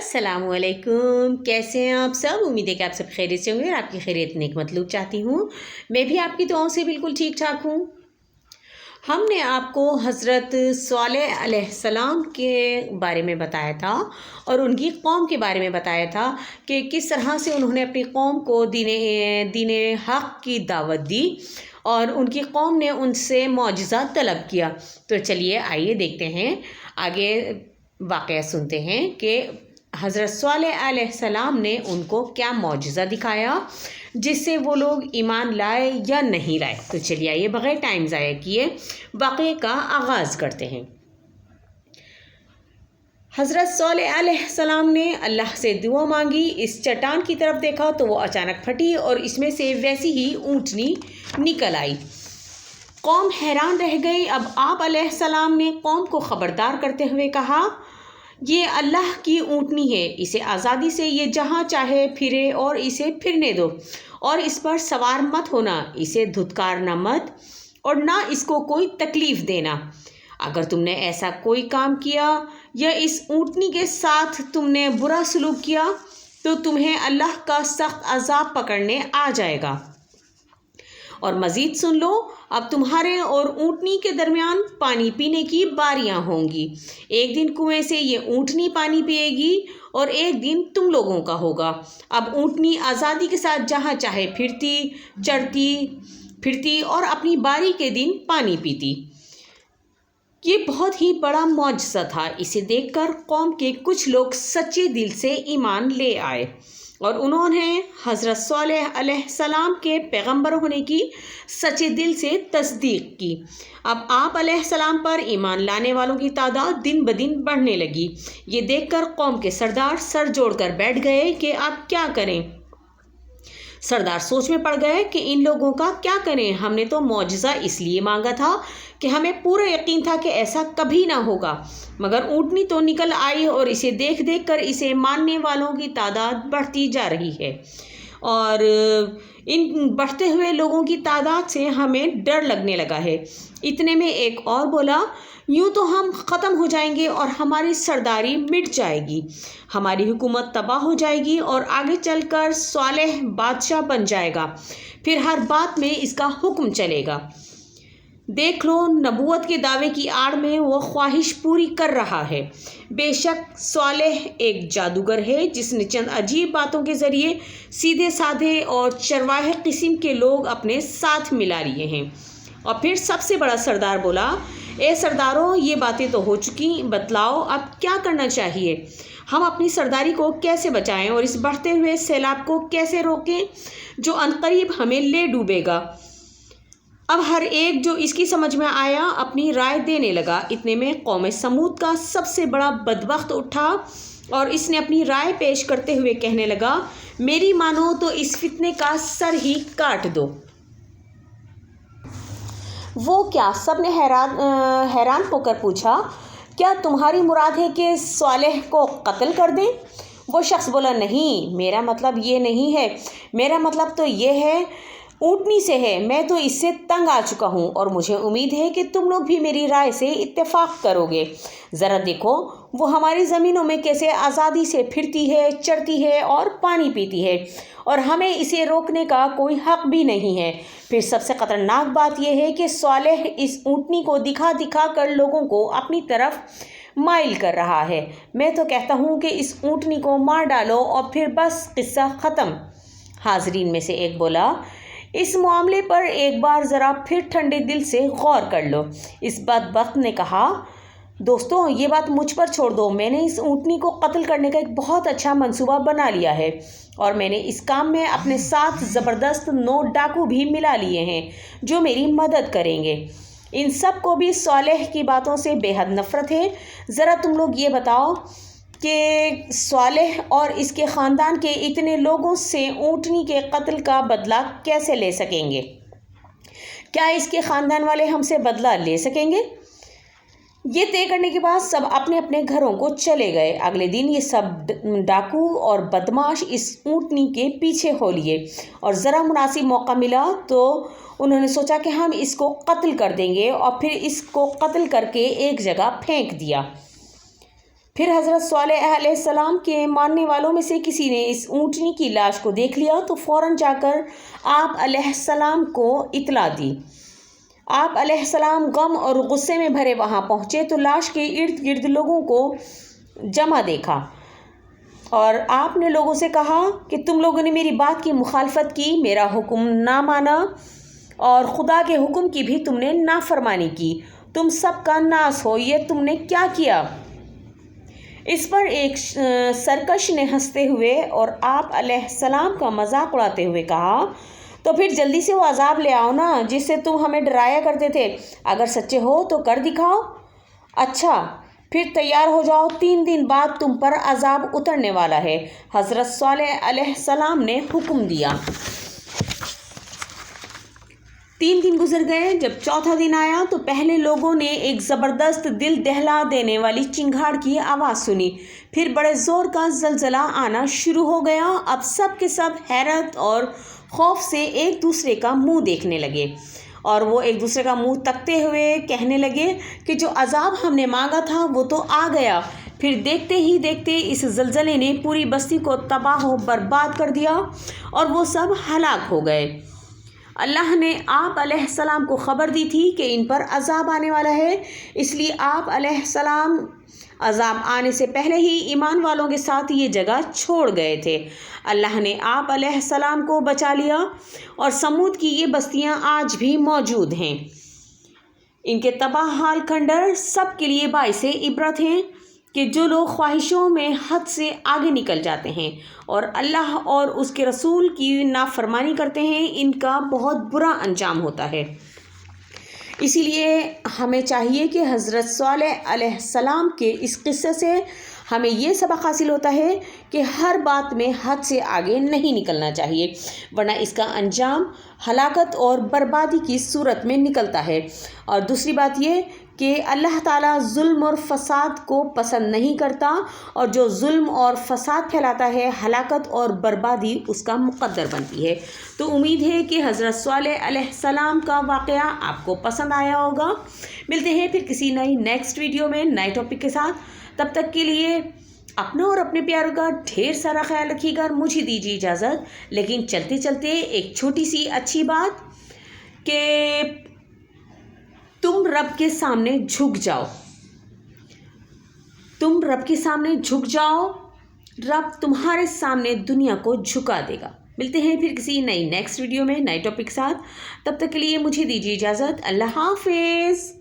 अस्सलाम वालेकुम। कैसे हैं आप सब? उम्मीद है कि आप सब खैरियत से होंगे और आपकी खैरियत नेक मतलूब चाहती हूँ। मैं भी आपकी दुआओं से बिल्कुल ठीक ठाक हूँ। हमने आपको हज़रत सालेह अलैहिस्सलाम के बारे में बताया था और उनकी कौम के बारे में बताया था कि किस तरह से उन्होंने अपनी कौम को दीन हक़ की दावत दी और उनकी कौम ने उनसे मौजज़ा तलब किया। तो चलिए आइए देखते हैं, आगे वाक़या सुनते हैं कि हज़रत सालेह अलैहिस्सलाम ने उनको क्या मौजज़ा दिखाया जिससे वो लोग ईमान लाए या नहीं लाए। तो चलिए आइए बग़ैर टाइम ज़ाया किए वाक़ये का आगाज़ करते हैं। हज़रत सालेह अलैहिस्सलाम ने अल्लाह से दुआ मांगी। इस चट्टान की तरफ देखा तो वो अचानक फटी और इसमें से वैसी ही ऊँटनी निकल आई। कौम हैरान रह गई। अब आप अलैहिस्सलाम ने कौम को ख़बरदार करते हुए कहा, ये अल्लाह की ऊँटनी है, इसे आज़ादी से ये जहाँ चाहे फिरे और इसे फिरने दो और इस पर सवार मत होना, इसे धुतकारना मत और ना इसको कोई तकलीफ़ देना। अगर तुमने ऐसा कोई काम किया या इस ऊँटनी के साथ तुमने बुरा सलूक किया तो तुम्हें अल्लाह का सख्त अज़ाब पकड़ने आ जाएगा। और मज़ीद सुन लो, अब तुम्हारे और ऊँटनी के दरमियान पानी पीने की बारियां होंगी। एक दिन कुएं से ये ऊँटनी पानी पिएगी और एक दिन तुम लोगों का होगा। अब ऊँटनी आज़ादी के साथ जहाँ चाहे फिरती, चरती फिरती और अपनी बारी के दिन पानी पीती। ये बहुत ही बड़ा मौजज़ा था। इसे देखकर कौम के कुछ लोग सच्चे दिल से ईमान ले आए और उन्होंने हज़रत सालेह अलैहिस्सलाम के पैगंबर होने की सच्चे दिल से तस्दीक की। अब आप अलैहिस्सलाम पर ईमान लाने वालों की तादाद दिन ब दिन बढ़ने लगी। ये देखकर कौम के सरदार सर जोड़कर बैठ गए कि अब क्या करें। सरदार सोच में पड़ गए कि इन लोगों का क्या करें। हमने तो मौजज़ा इसलिए मांगा था कि हमें पूरा यकीन था कि ऐसा कभी ना होगा, मगर ऊँटनी तो निकल आई और इसे देख देख कर इसे मानने वालों की तादाद बढ़ती जा रही है और इन बढ़ते हुए लोगों की तादाद से हमें डर लगने लगा है। इतने में एक और बोला, यूँ तो हम ख़त्म हो जाएंगे और हमारी सरदारी मिट जाएगी, हमारी हुकूमत तबाह हो जाएगी और आगे चलकर सालेह बादशाह बन जाएगा, फिर हर बात में इसका हुक्म चलेगा। देख लो, नबूवत के दावे की आड़ में वो ख्वाहिश पूरी कर रहा है। बेशक सालेह एक जादूगर है जिसने चंद अजीब बातों के ज़रिए सीधे साधे और चरवाहे किस्म के लोग अपने साथ मिला लिए हैं। और फिर सबसे बड़ा सरदार बोला, ए सरदारों, ये बातें तो हो चुकी, बतलाओ अब क्या करना चाहिए। हम अपनी सरदारी को कैसे बचाएं और इस बढ़ते हुए सैलाब को कैसे रोकें जो अनकरीब हमें ले डूबेगा। अब हर एक जो इसकी समझ में आया अपनी राय देने लगा। इतने में कौम समूद का सबसे बड़ा बदबख्त उठा और इसने अपनी राय पेश करते हुए कहने लगा, मेरी मानो तो इस फितने का सर ही काट दो। वो क्या? सब ने हैरान होकर पूछा, क्या तुम्हारी मुराद है कि सालेह को कत्ल कर दें? वो शख्स बोला, नहीं, मेरा मतलब ये नहीं है, मेरा मतलब तो ये है, ऊँटनी से है। मैं तो इससे तंग आ चुका हूँ और मुझे उम्मीद है कि तुम लोग भी मेरी राय से इत्तेफाक करोगे। ज़रा देखो, वो हमारी ज़मीनों में कैसे आज़ादी से फिरती है, चरती है और पानी पीती है और हमें इसे रोकने का कोई हक़ भी नहीं है। फिर सबसे ख़तरनाक बात यह है कि सालेह इस ऊँटनी को दिखा दिखा कर लोगों को अपनी तरफ माइल कर रहा है। मैं तो कहता हूँ कि इस ऊँटनी को मार डालो और फिर बस किस्सा ख़त्म। हाज़रीन में से एक बोला, इस मामले पर एक बार ज़रा फिर ठंडे दिल से गौर कर लो। इस बदबख्त ने कहा, दोस्तों, ये बात मुझ पर छोड़ दो। मैंने इस ऊँटनी को कत्ल करने का एक बहुत अच्छा मंसूबा बना लिया है और मैंने इस काम में अपने साथ ज़बरदस्त 9 डाकू भी मिला लिए हैं जो मेरी मदद करेंगे। इन सब को भी सालेह की बातों से बेहद नफ़रत है। ज़रा तुम लोग ये बताओ कि सालेह और इसके ख़ानदान के इतने लोगों से ऊँटनी के कत्ल का बदला कैसे ले सकेंगे? क्या इसके ख़ानदान वाले हमसे बदला ले सकेंगे? ये तय करने के बाद सब अपने अपने घरों को चले गए। अगले दिन ये सब डाकू और बदमाश इस ऊँटनी के पीछे हो लिए और ज़रा मुनासिब मौका मिला तो उन्होंने सोचा कि हम इसको कत्ल कर देंगे और फिर इसको कत्ल करके एक जगह फेंक दिया। پھر حضرت صالح علیہ السلام کے ماننے والوں میں سے کسی نے اس اونٹنی کی لاش کو دیکھ لیا تو فوراً جا کر آپ علیہ السلام کو اطلاع دی۔ آپ علیہ السلام غم اور غصے میں بھرے وہاں پہنچے تو لاش کے ارد گرد لوگوں کو جمع دیکھا اور آپ نے لوگوں سے کہا کہ تم لوگوں نے میری بات کی مخالفت کی، میرا حکم نہ مانا اور خدا کے حکم کی بھی تم نے نافرمانی کی، تم سب کا ناس ہو، یہ تم نے کیا کیا؟ اس پر ایک سرکش نے ہنستے ہوئے اور آپ علیہ السلام کا مذاق اڑاتے ہوئے کہا، تو پھر جلدی سے وہ عذاب لے آؤ نا جس سے تم ہمیں ڈرایا کرتے تھے، اگر سچے ہو تو کر دکھاؤ۔ اچھا پھر تیار ہو جاؤ، 3 دن بعد تم پر عذاب اترنے والا ہے۔ حضرت صالح علیہ السلام نے حکم دیا۔ 3 دن گزر گئے۔ جب چوتھا دن آیا تو پہلے لوگوں نے ایک زبردست دل دہلا دینے والی چنگھاڑ کی آواز سنی، پھر بڑے زور کا زلزلہ آنا شروع ہو گیا۔ اب سب کے سب حیرت اور خوف سے ایک دوسرے کا منہ دیکھنے لگے اور وہ ایک دوسرے کا منہ تکتے ہوئے کہنے لگے کہ جو عذاب ہم نے مانگا تھا وہ تو آ گیا۔ پھر دیکھتے ہی دیکھتے اس زلزلے نے پوری بستی کو تباہ و برباد کر دیا اور وہ سب ہلاک ہو گئے۔ اللہ نے آپ علیہ السلام کو خبر دی تھی کہ ان پر عذاب آنے والا ہے، اس لیے آپ علیہ السلام عذاب آنے سے پہلے ہی ایمان والوں کے ساتھ یہ جگہ چھوڑ گئے تھے۔ اللہ نے آپ علیہ السلام کو بچا لیا اور سمود کی یہ بستیاں آج بھی موجود ہیں۔ ان کے تباہ حال کھنڈر سب کے لیے باعث عبرت ہیں کہ جو لوگ خواہشوں میں حد سے آگے نکل جاتے ہیں اور اللہ اور اس کے رسول کی نافرمانی کرتے ہیں، ان کا بہت برا انجام ہوتا ہے۔ اسی لیے ہمیں چاہیے کہ حضرت صالح علیہ السلام کے اس قصے سے ہمیں یہ سبق حاصل ہوتا ہے کہ ہر بات میں حد سے آگے نہیں نکلنا چاہیے، ورنہ اس کا انجام ہلاکت اور بربادی کی صورت میں نکلتا ہے۔ اور دوسری بات یہ کہ اللہ تعالیٰ ظلم اور فساد کو پسند نہیں کرتا، اور جو ظلم اور فساد پھیلاتا ہے ہلاکت اور بربادی اس کا مقدر بنتی ہے۔ تو امید ہے کہ حضرت صالح علیہ السلام کا واقعہ آپ کو پسند آیا ہوگا۔ ملتے ہیں پھر کسی نیکسٹ ویڈیو میں نئے ٹاپک کے ساتھ، تب تک کے لیے اپنا اور اپنے پیاروں کا ڈھیر سارا خیال رکھیے گا۔ مجھے دیجیے اجازت، لیکن چلتے چلتے ایک چھوٹی سی اچھی بات کہ تم رب کے سامنے جھک جاؤ، تم رب کے سامنے جھک جاؤ، رب تمہارے سامنے دنیا کو جھکا دے گا۔ ملتے ہیں پھر کسی نیکسٹ ویڈیو میں نئے ٹاپک کے ساتھ، تب تک کے لیے مجھے دیجیے اجازت۔ اللہ حافظ۔